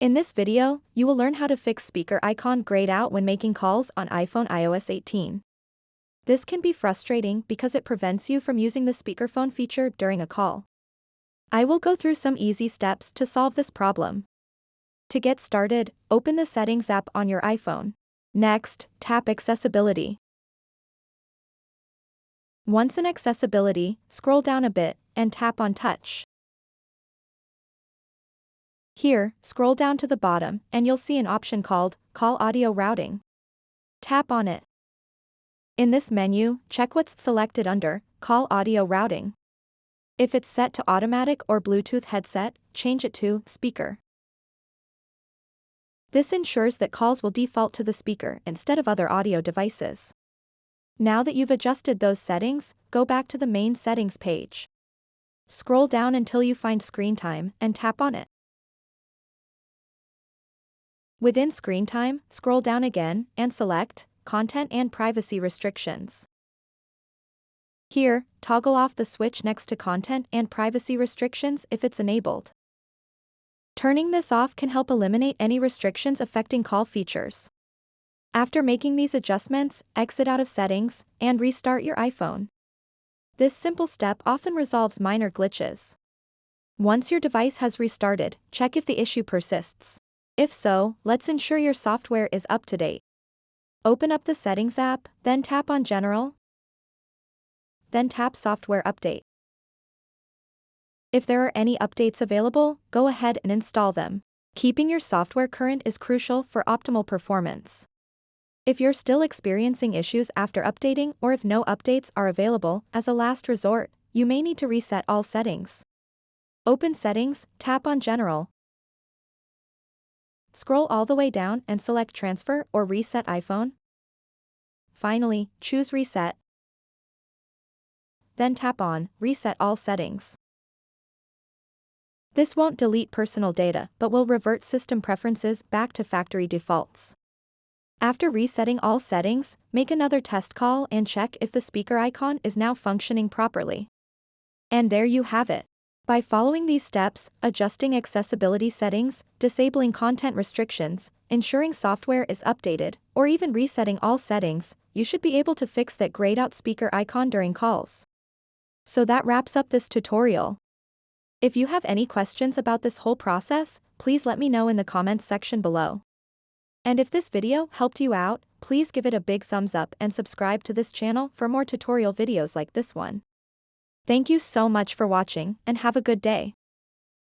In this video, you will learn how to fix speaker icon grayed out when making calls on iPhone iOS 18. This can be frustrating because it prevents you from using the speakerphone feature during a call. I will go through some easy steps to solve this problem. To get started, open the Settings app on your iPhone. Next, tap Accessibility. Once in Accessibility, scroll down a bit and tap on Touch. Here, scroll down to the bottom and you'll see an option called Call Audio Routing. Tap on it. In this menu, check what's selected under Call Audio Routing. If it's set to Automatic or Bluetooth headset, change it to Speaker. This ensures that calls will default to the speaker instead of other audio devices. Now that you've adjusted those settings, go back to the main settings page. Scroll down until you find Screen Time and tap on it. Within Screen Time, scroll down again and select Content and Privacy Restrictions. Here, toggle off the switch next to Content and Privacy Restrictions if it's enabled. Turning this off can help eliminate any restrictions affecting call features. After making these adjustments, exit out of Settings and restart your iPhone. This simple step often resolves minor glitches. Once your device has restarted, check if the issue persists. If so, let's ensure your software is up to date. Open up the Settings app, then tap on General. Then tap Software Update. If there are any updates available, go ahead and install them. Keeping your software current is crucial for optimal performance. If you're still experiencing issues after updating or if no updates are available, as a last resort, you may need to reset all settings. Open Settings, tap on General. Scroll all the way down and select Transfer or Reset iPhone. Finally, choose Reset. Then tap on Reset All Settings. This won't delete personal data but will revert system preferences back to factory defaults. After resetting all settings, make another test call and check if the speaker icon is now functioning properly. And there you have it. By following these steps, adjusting accessibility settings, disabling content restrictions, ensuring software is updated, or even resetting all settings, you should be able to fix that grayed out speaker icon during calls. So that wraps up this tutorial. If you have any questions about this whole process, please let me know in the comments section below. And if this video helped you out, please give it a big thumbs up and subscribe to this channel for more tutorial videos like this one. Thank you so much for watching and have a good day.